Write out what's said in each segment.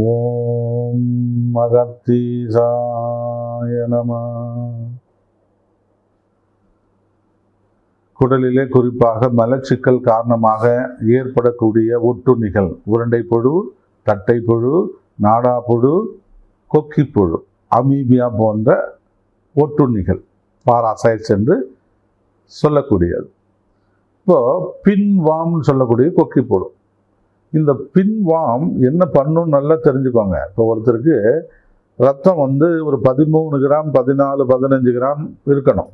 ஓம் அகத்தீசாய நம. குடலிலே குறிப்பாக மலச்சிக்கல் காரணமாக ஏற்படக்கூடிய ஒட்டுண்ணிகள், உருண்டைப்புழு, தட்டைப்புழு, நாடாப்புழு, கொக்கிப்புழு, அமீபியா போன்ற ஒட்டுண்ணிகள், பாராசைட்ஸ் என்று சொல்லக்கூடியது. இப்போ பின்வாம்னு சொல்லக்கூடிய கொக்கிப்புழு. இந்த பின்வாம் என்ன பண்ணும் நல்லா தெரிஞ்சுக்கோங்க. இப்போ ஒருத்தருக்கு ரத்தம் ஒரு 13 கிராம் 14 15 கிராம் இருக்கணும்.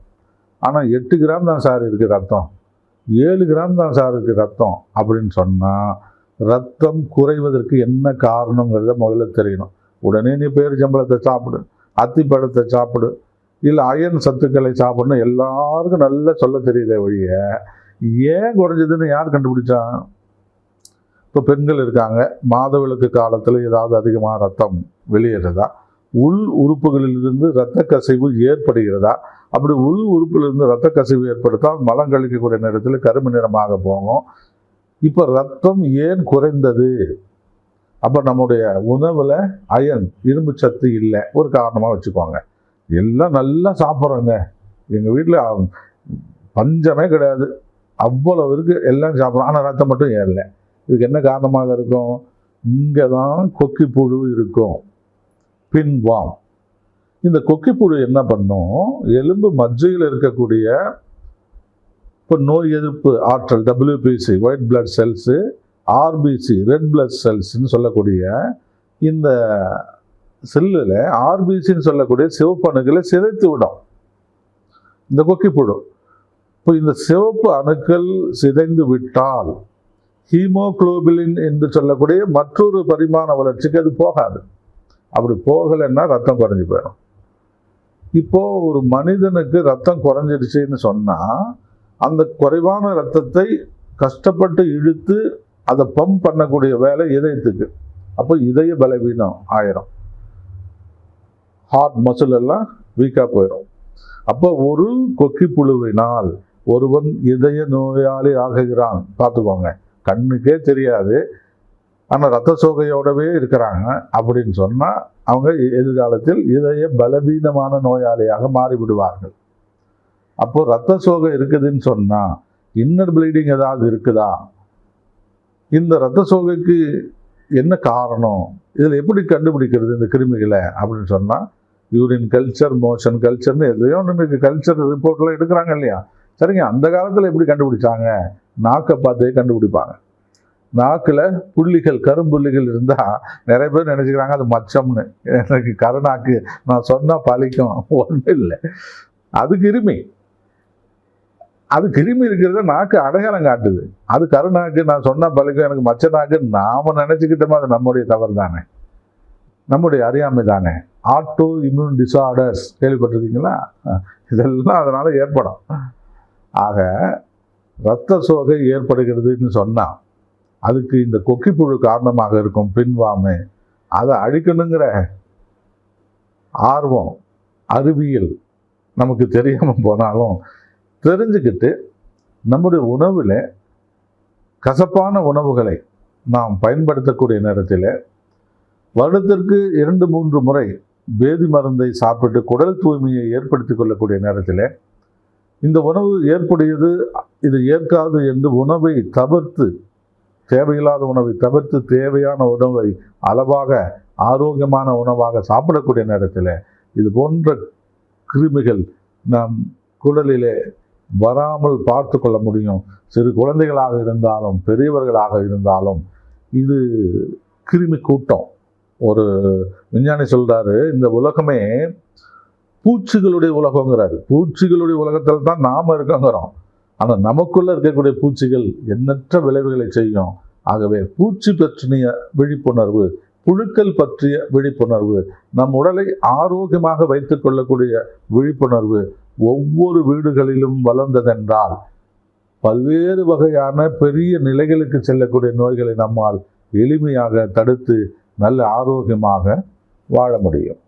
ஆனால் 8 கிராம் தான் சார் இருக்குது ரத்தம், 7 கிராம் தான் சார் இருக்குது ரத்தம் அப்படின்னு சொன்னால் ரத்தம் குறைவதற்கு என்ன காரணங்கிறத முதல்ல தெரியணும். உடனே நீ பேரிச்சம்பழத்தை சாப்பிடு, அத்திப்பழத்தை சாப்பிடு, இல்லை அயன் சத்துக்களை சாப்பிடணும் எல்லாருக்கும் நல்லா சொல்ல தெரியுதே ஒழிய ஏன் குறைஞ்சதுன்னு யார் கண்டுபிடிச்சான்? இப்போ பெண்கள் இருக்காங்க, மாதவிலக்கு காலத்தில் ஏதாவது அதிகமாக ரத்தம் வெளியேறதா, உள் உறுப்புகளிலிருந்து இரத்த கசிவு ஏற்படுகிறதா? அப்படி உள் உறுப்பிலிருந்து இரத்த கசிவு ஏற்படுத்தால் மலம் கழிக்கக்கூடிய நேரத்தில் கருமை நிறமாக போகும். இப்போ ரத்தம் ஏன் குறைந்தது? அப்போ நம்முடைய உணவில் அயன், இரும்பு சத்து இல்லை, ஒரு காரணமாக வச்சுக்கோங்க. எல்லாம் நல்லா சாப்பிட்றோங்க, எங்கள் வீட்டில் பஞ்சமே கிடையாது, அவ்வளவு இருக்கு, எல்லாம் சாப்பிட்றோம், ஆனால் ரத்தம் மட்டும் ஏறலை. இதுக்கு என்ன காரணமாக இருக்கும்? இங்கே தான் கொக்கிப்புழு இருக்கும், பின்வாம். இந்த கொக்கிப்புழு என்ன பண்ணும்? எலும்பு மஜ்ஜையில் இருக்கக்கூடிய இப்போ நோய் எதிர்ப்பு ஆற்றல் WBC white blood cells, RBC red blood செல்ஸ்ன்னு சொல்லக்கூடிய இந்த செல்லில் RBCன்னு சொல்லக்கூடிய சிவப்பு அணுக்களை சிதைத்து விடும் இந்த கொக்கிப்புழு. இப்போ இந்த சிவப்பு அணுக்கள் சிதைந்து விட்டால் ஹீமோகுளோபின் என்று சொல்லக்கூடிய மற்றொரு பரிமாண வளர்ச்சிக்கு அது போகாது. அப்படி போகலைன்னா ரத்தம் குறைஞ்சி போயிடும். இப்போ ஒரு மனிதனுக்கு ரத்தம் குறைஞ்சிடுச்சுன்னு சொன்னால் அந்த குறைவான ரத்தத்தை கஷ்டப்பட்டு இழுத்து அதை பம்ப் பண்ணக்கூடிய வேலை இதயத்துக்கு. அப்போ இதய பலவீனம் ஆயிரும், ஹார்ட் மசில் எல்லாம் வீக்காக போயிடும். அப்போ ஒரு கொக்கிப்புழுவினால் ஒருவன் இதய நோயாளி ஆகுகிறான். பார்த்துக்கோங்க, கண்ணுக்கே தெரியாது, ஆனால் இரத்த சோகையோடவே இருக்கிறாங்க அப்படின்னு சொன்னால் அவங்க எதிர்காலத்தில் இதய பலவீனமான நோயாளியாக மாறிவிடுவார்கள். அப்போ இரத்த சோகை இருக்குதுன்னு சொன்னால் இன்னர் ப்ளீடிங் ஏதாவது இருக்குதா? இந்த இரத்த சோகைக்கு என்ன காரணம்? இதில் எப்படி கண்டுபிடிக்கிறது இந்த கிருமிகளை அப்படின்னு சொன்னால் யூரின் கல்ச்சர், மோஷன் கல்ச்சர்னு எதையோ ஒன்று கல்ச்சர் ரிப்போர்ட்லாம் எடுக்கிறாங்க இல்லையா? சரிங்க, அந்த காலத்தில் எப்படி கண்டுபிடிச்சாங்க? நாக்கை பார்த்தே கண்டுபிடிப்பாங்க. நாக்கில் புள்ளிகள், கரும்புள்ளிகள் இருந்தால் நிறைய பேர் நினச்சிக்கிறாங்க அது மச்சம்னு. எனக்கு கருநாக்கு, நான் சொன்னால் பழிக்கும், ஒன்றும் இல்லை, அது கிருமி. அது கிருமி இருக்கிறத நாக்கு அடையாளம் காட்டுது. அது கருநாக்கு, நான் சொன்னால் பழிக்கும், எனக்கு மச்ச நாக்கு நாம் நினச்சிக்கிட்டோமோ அது நம்முடைய தவறு தானே, நம்முடைய அறியாமை தானே. ஆட்டோ இம்யூன் டிசார்டர்ஸ் கேள்விப்பட்டிருக்கீங்களா? இதெல்லாம் அதனால் ஏற்படும். ஆக இரத்த சோகை ஏற்படுகிறதுன்னு சொன்னால் அதுக்கு இந்த கொக்கிப்புழு காரணமாக இருக்கும், பின்வாமை. அதை அழிக்கணுங்கிற ஆர்வம், அறிவியல் நமக்கு தெரியாமல் போனாலும் தெரிஞ்சுக்கிட்டு நம்முடைய உணவில் கசப்பான உணவுகளை நாம் பயன்படுத்தக்கூடிய நேரத்தில் வருடத்திற்கு 2-3 முறை பேதி மருந்தை சாப்பிட்டு குடல் தூய்மையை ஏற்படுத்தி கொள்ளக்கூடிய நேரத்தில் இந்த உணவு ஏற்புடையது, இது ஏற்காது என்று உணவை தவிர்த்து, தேவையில்லாத உணவை தவிர்த்து தேவையான உணவை அளவாக ஆரோக்கியமான உணவாக சாப்பிடக்கூடிய நேரத்தில் இது போன்ற கிருமிகள் நம் குடலிலே வராமல் பார்த்து கொள்ள முடியும். சிறு குழந்தைகளாக இருந்தாலும் பெரியவர்களாக இருந்தாலும் இது கிருமி கூட்டம். ஒரு விஞ்ஞானி சொல்றாரு, இந்த உலகமே பூச்சிகளுடைய உலகங்கிறாரு. பூச்சிகளுடைய உலகத்தில் தான் நாம் இருக்கோங்கிறோம். ஆனால் நமக்குள்ள இருக்கக்கூடிய பூச்சிகள் எண்ணற்ற விளைவுகளை செய்யும். ஆகவே பூச்சி பற்றிய விழிப்புணர்வு, புழுக்கள் பற்றிய விழிப்புணர்வு, நம் உடலை ஆரோக்கியமாக வைத்துக் கொள்ளக்கூடிய விழிப்புணர்வு ஒவ்வொரு வீடுகளிலும் வளர்ந்ததென்றால் பல்வேறு வகையான பெரிய நிலைகளுக்கு செல்லக்கூடிய நோய்களை நம்மால் எளிமையாக தடுத்து நல்ல ஆரோக்கியமாக வாழ முடியும்.